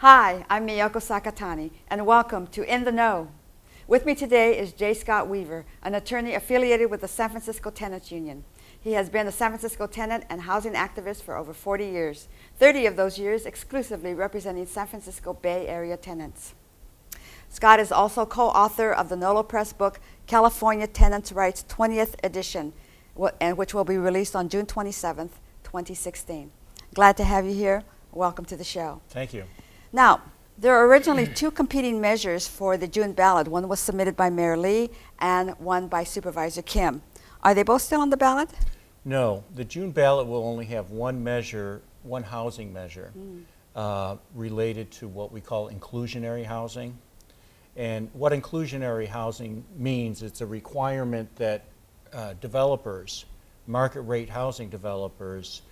Hi, I'm Miyoko Sakatani, and welcome to In the Know. With me today is J. Scott Weaver, an attorney affiliated with the San Francisco Tenants Union. He has been a San Francisco tenant and housing activist for over 40 years, 30 of those years exclusively representing San Francisco Bay Area tenants. Scott is also co-author of the Nolo Press book, California Tenants' Rights 20th edition, which will be released on June 27th, 2016. Glad to have you here. Welcome to the show. Thank you. Now, there are originally two competing measures for the June ballot. One was submitted by Mayor Lee and one by Supervisor Kim. Are they both still on the ballot? No, the June ballot will only have one measure, one housing measure related to what we call inclusionary housing. And what inclusionary housing means, it's a requirement that developers, market rate housing developers,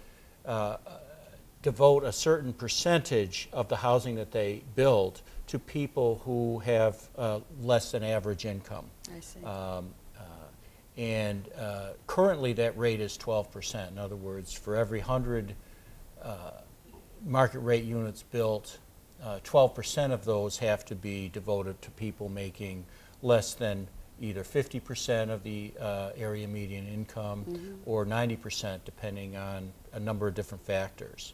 devote a certain percentage of the housing that they build to people who have less than average income. I see. Currently that rate is 12%. In other words, for every 100 market rate units built, 12% of those have to be devoted to people making less than either 50% of the area median income or 90%, depending on a number of different factors.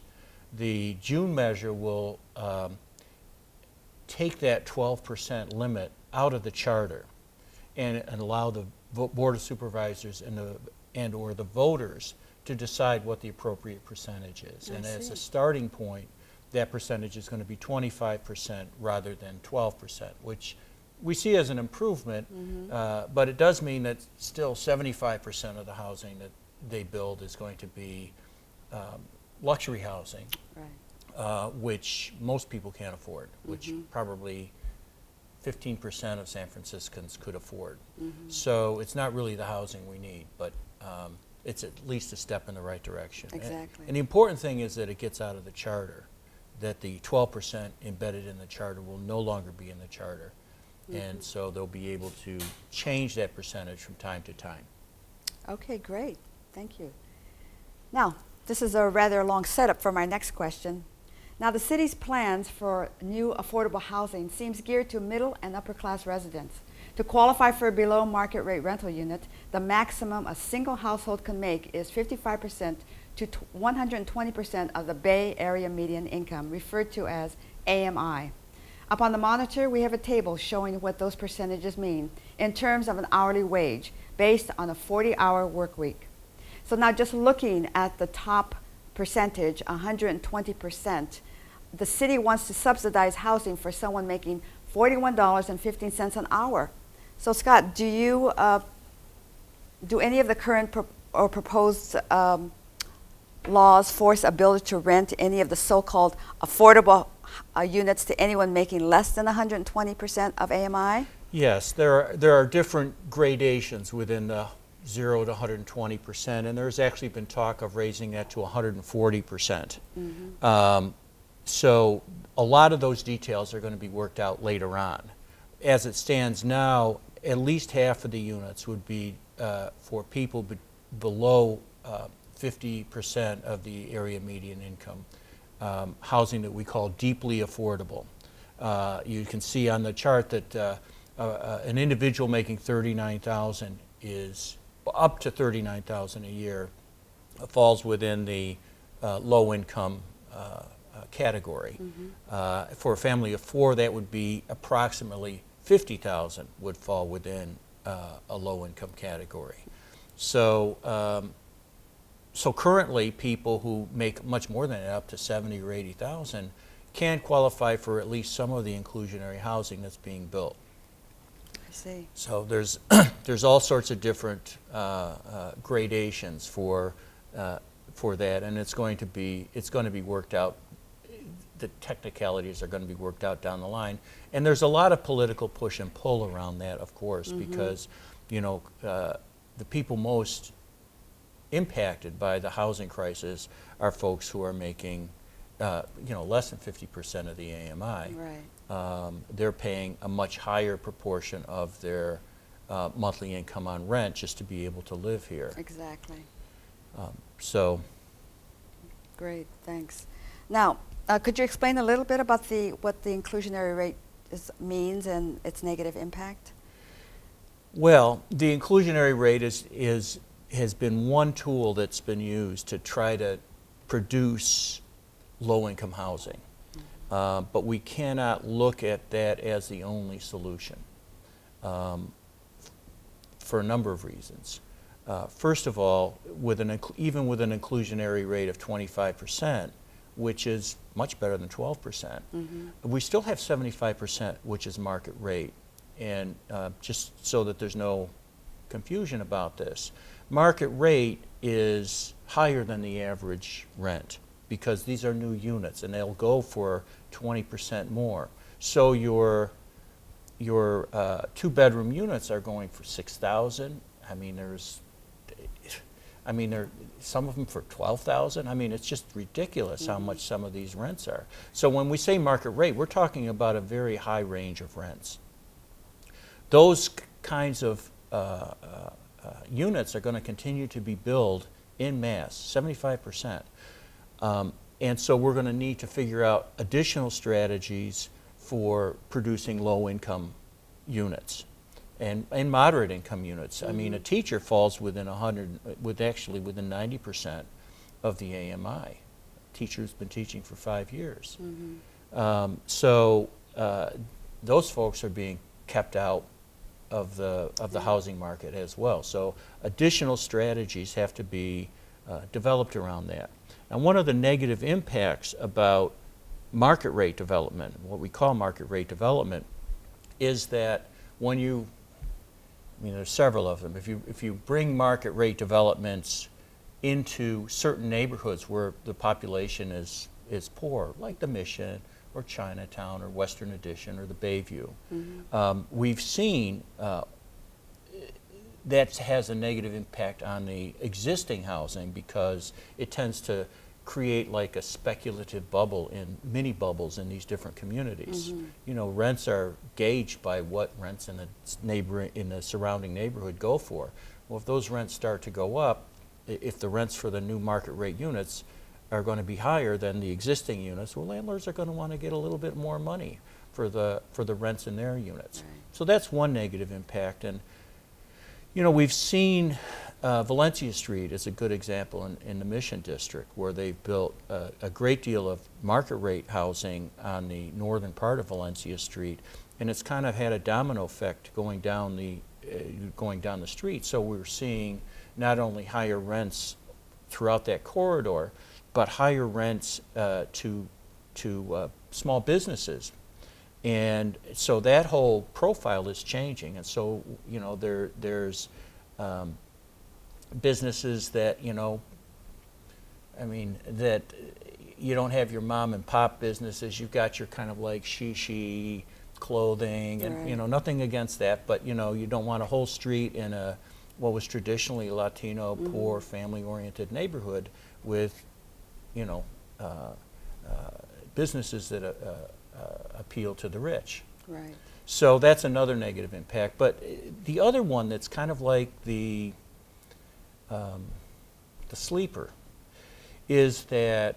The June measure will take that 12% limit out of the charter and allow the Board of Supervisors and or the voters to decide what the appropriate percentage is. And as a starting point, that percentage is going to be 25% rather than 12%, which we see as an improvement, but it does mean that still 75% of the housing that they build is going to be luxury housing, right. Which most people can't afford, which probably 15% of San Franciscans could afford. So it's not really the housing we need, but it's at least a step in the right direction. Exactly. And the important thing is that it gets out of the charter, that the 12% embedded in the charter will no longer be in the charter. And so they'll be able to change that percentage from time to time. Okay, great. Thank you. Now, this is a rather long setup for my next question. Now, the city's plans for new affordable housing seems geared to middle and upper class residents. To qualify for a below market rate rental unit, the maximum a single household can make is 55% to 120% of the Bay Area median income, referred to as AMI. Up on the monitor, we have a table showing what those percentages mean in terms of an hourly wage based on a 40-hour work week. So now just looking at the top percentage, 120%, the city wants to subsidize housing for someone making $41.15 an hour. So Scott, do you do any of the current or proposed laws force ability to rent any of the so-called affordable units to anyone making less than 120% of AMI? Yes, there are different gradations within the 0 to 120%, and there's actually been talk of raising that to 140%. So a lot of those details are going to be worked out later on. As it stands now, at least half of the units would be for people below 50% of the area median income, housing that we call deeply affordable. You can see on the chart that an individual making $39,000 is up to $39,000 a year falls within the low income category. For a family of four, that would be approximately $50,000 would fall within a low income category. So so currently people who make much more than that, up to $70,000 or $80,000, can qualify for at least some of the inclusionary housing that's being built. I see. So there's there's all sorts of different gradations for that, and it's going to be worked out. The technicalities are going to be worked out down the line, and there's a lot of political push and pull around that, of course, because the people most impacted by the housing crisis are folks who are making less than 50% of the AMI. Right. They're paying a much higher proportion of their monthly income on rent just to be able to live here. Exactly. So. Great, thanks. Now, Could you explain a little bit about what the inclusionary rate means and its negative impact? Well, the inclusionary rate has been one tool that's been used to try to produce low-income housing. But we cannot look at that as the only solution for a number of reasons. First of all, even with an inclusionary rate of 25%, which is much better than 12%, we still have 75%, which is market rate. And just so that there's no confusion about this, market rate is higher than the average rent because these are new units and they'll go for 20% more. So your two-bedroom units are going for $6,000. I mean, some of them for $12,000. I mean, it's just ridiculous how much some of these rents are. So when we say market rate, we're talking about a very high range of rents. Those kinds of units are going to continue to be built en masse, 75%. And so we're going to need to figure out additional strategies for producing low-income units and moderate income units. I mean, a teacher falls within within 90% of the AMI. Teacher's been teaching for 5 years. So those folks are being kept out of the housing market as well. So additional strategies have to be developed around that. And one of the negative impacts about market rate development, what we call market rate development, is that when you, there's several of them. If you bring market rate developments into certain neighborhoods where the population is poor, like the Mission or Chinatown or Western Addition or the Bayview, we've seen that has a negative impact on the existing housing because it tends to create like a speculative bubble mini bubbles in these different communities. Rents are gauged by what rents in the surrounding neighborhood go for. Well, if those rents start to go up, if the rents for the new market rate units are going to be higher than the existing units, well, landlords are going to want to get a little bit more money for the rents in their units. Right. So that's one negative impact. And we've seen Valencia Street is a good example in the Mission District, where they've built a great deal of market rate housing on the northern part of Valencia Street, and it's kind of had a domino effect going down the street. So we're seeing not only higher rents throughout that corridor, but higher rents to small businesses. And so that whole profile is changing. And so, there's businesses that, that you don't have your mom and pop businesses. You've got your kind of like she clothing and, right. Nothing against that. But, you don't want a whole street in what was traditionally a Latino, poor, family-oriented neighborhood with, businesses that appeal to the rich. Right. So that's another negative impact. But the other one that's kind of like the sleeper is that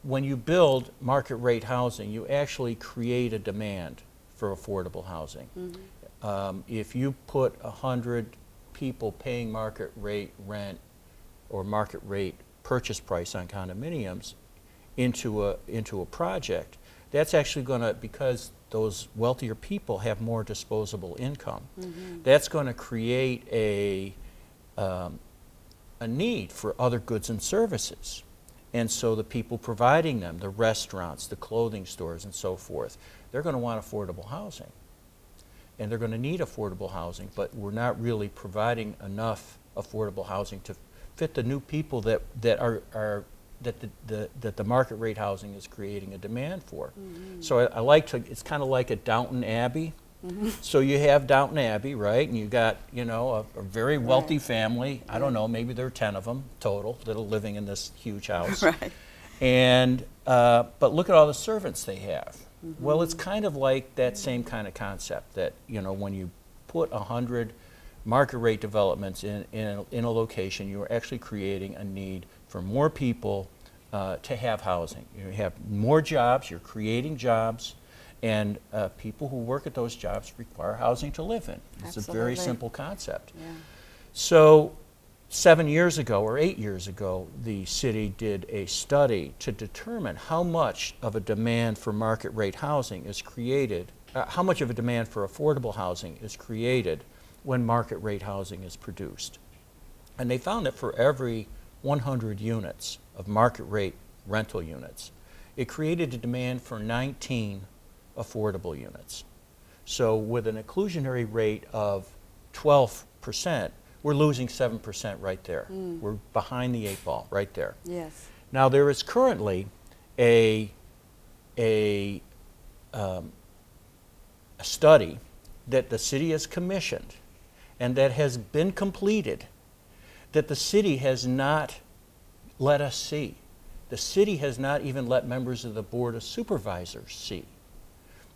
when you build market rate housing, you actually create a demand for affordable housing. If you put 100 people paying market rate rent or market rate purchase price on condominiums into a project, that's actually going to, because those wealthier people have more disposable income, that's going to create a need for other goods and services. And so the people providing them, the restaurants, the clothing stores, and so forth, they're going to want affordable housing. And they're going to need affordable housing, but we're not really providing enough affordable housing to fit the new people that the market rate housing is creating a demand for. So I like to, it's kind of like a Downton Abbey. So you have Downton Abbey, right? And you got, a very wealthy family. I don't know, maybe there are 10 of them total that are living in this huge house. Right. And, but look at all the servants they have. Well, it's kind of like that same kind of concept that, when you put 100 market rate developments in a location, you are actually creating a need for more people to have housing. You have more jobs, you're creating jobs, and people who work at those jobs require housing to live in. It's a very simple concept. Yeah. So 7 years ago or 8 years ago, the city did a study to determine how much of a demand for market rate housing is created, how much of a demand for affordable housing is created when market rate housing is produced. And they found that for every 100 units of market rate rental units, it created a demand for 19 affordable units. So with an inclusionary rate of 12%, we're losing 7% right there. We're behind the 8 ball right there. Yes. Now there is currently a study that the city has commissioned and that has been completed that the city has not let us see. The city has not even let members of the Board of Supervisors see.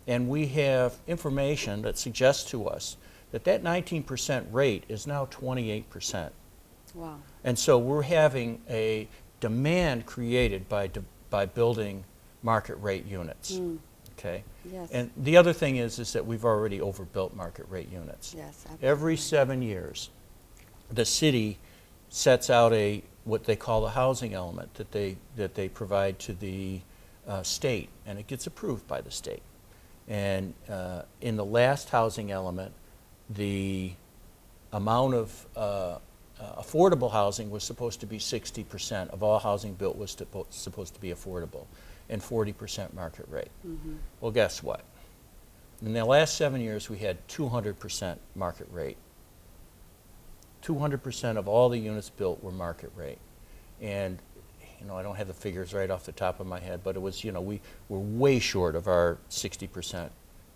And we have information that suggests to us that that 19% rate is now 28%. Wow. And so we're having a demand created by building market rate units. Okay? Yes. And the other thing is that we've already overbuilt market rate units. Yes, absolutely. Every 7 years, the city sets out what they call the housing element that they provide to the state, and it gets approved by the state. And in the last housing element, the amount of affordable housing was supposed to be 60% of all housing built was supposed to be affordable, and 40% market rate. Well, guess what? In the last 7 years, we had 200% market rate. 200% of all the units built were market rate. And, I don't have the figures right off the top of my head, but it was, we were way short of our 60%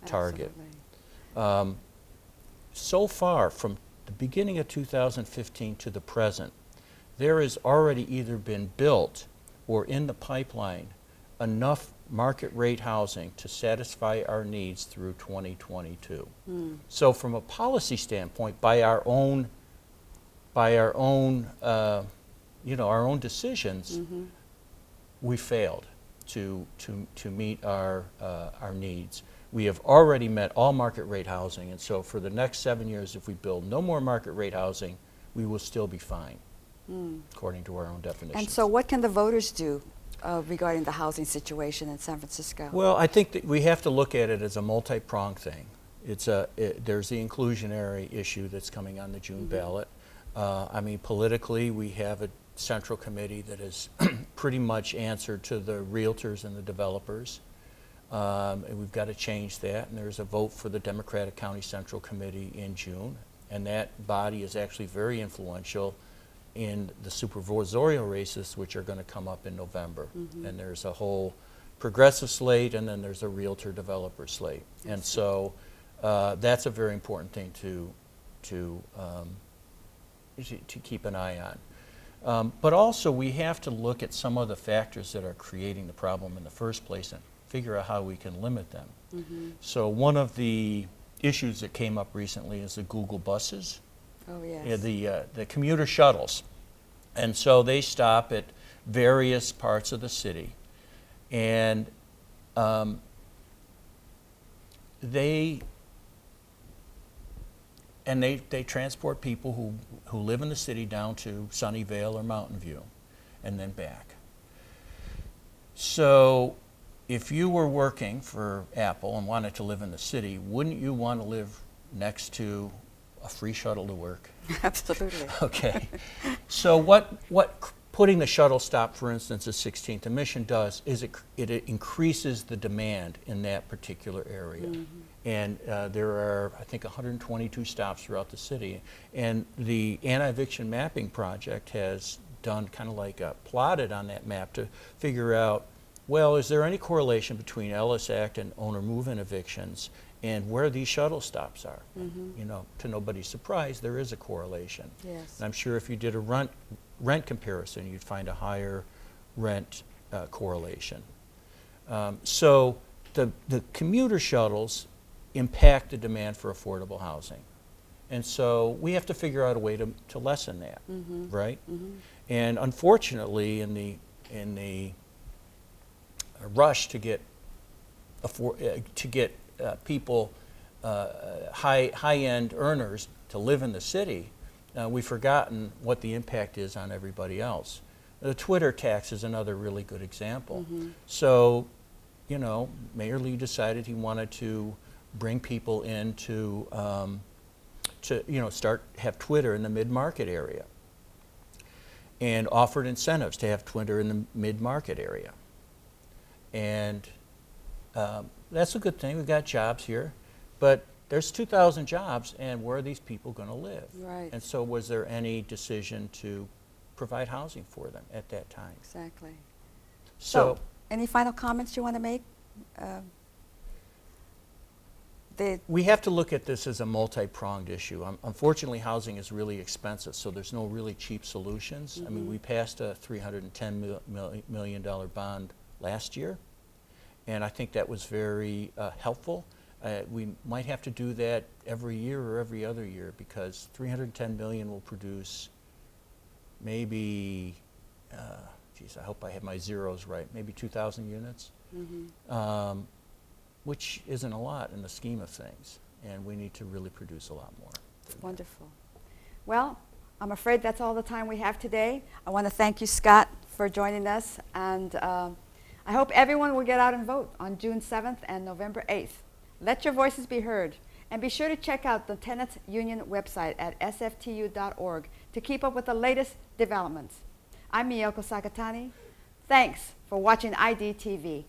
target. So far, from the beginning of 2015 to the present, there has already either been built or in the pipeline enough market rate housing to satisfy our needs through 2022. So from a policy standpoint, by our own decisions, we failed to meet our needs. We have already met all market rate housing, and so for the next 7 years, if we build no more market rate housing, we will still be fine, according to our own definitions. And so what can the voters do regarding the housing situation in San Francisco? Well, I think that we have to look at it as a multi-pronged thing. There's the inclusionary issue that's coming on the June ballot. Politically, we have a central committee that has pretty much answered to the realtors and the developers. And we've got to change that, and there's a vote for the Democratic County Central Committee in June, and that body is actually very influential in the supervisorial races, which are going to come up in November. And there's a whole progressive slate, and then there's a realtor developer slate. And so that's a very important thing to keep an eye on. But also we have to look at some of the factors that are creating the problem in the first place and figure out how we can limit them. So one of the issues that came up recently is the Google buses. Oh, yes. The commuter shuttles. And so they stop at various parts of the city. And they transport people who live in the city down to Sunnyvale or Mountain View and then back. So if you were working for Apple and wanted to live in the city, wouldn't you want to live next to a free shuttle to work? Absolutely. Okay. So what putting the shuttle stop, for instance, at 16th and Mission does is it increases the demand in that particular area. And there are, I think, 122 stops throughout the city. And the anti-eviction mapping project has done kind of like plotted on that map to figure out, well, is there any correlation between Ellis Act and owner move-in evictions and where these shuttle stops are? To nobody's surprise, there is a correlation. Yes. And I'm sure if you did a rent comparison, you'd find a higher rent correlation. So the commuter shuttles impact the demand for affordable housing. And so we have to figure out a way to lessen that, right? And unfortunately, in rush to get people, high-end earners to live in the city, we've forgotten what the impact is on everybody else. The Twitter tax is another really good example. So, you know, Mayor Lee decided he wanted to bring people in to you know, have Twitter in the mid-market area, and offered incentives to have Twitter in the mid-market area. And that's a good thing. We've got jobs here, but there's 2,000 jobs, and where are these people going to live? Right. And so was there any decision to provide housing for them at that time? Exactly. So any final comments you want to make? we have to look at this as a multi-pronged issue. Unfortunately, housing is really expensive, so there's no really cheap solutions. I mean, we passed a $310 million bond last year, and I think that was very helpful. We might have to do that every year or every other year, because $310 million will produce maybe, geez, I hope I have my zeros right, maybe 2,000 units. Which isn't a lot in the scheme of things, and we need to really produce a lot more. Wonderful. Well, I'm afraid that's all the time we have today. I want to thank you, Scott, for joining us, and I hope everyone will get out and vote on June 7th and November 8th. Let your voices be heard, and be sure to check out the Tenants Union website at sftu.org to keep up with the latest developments. I'm Miyoko Sakatani. Thanks for watching IDTV.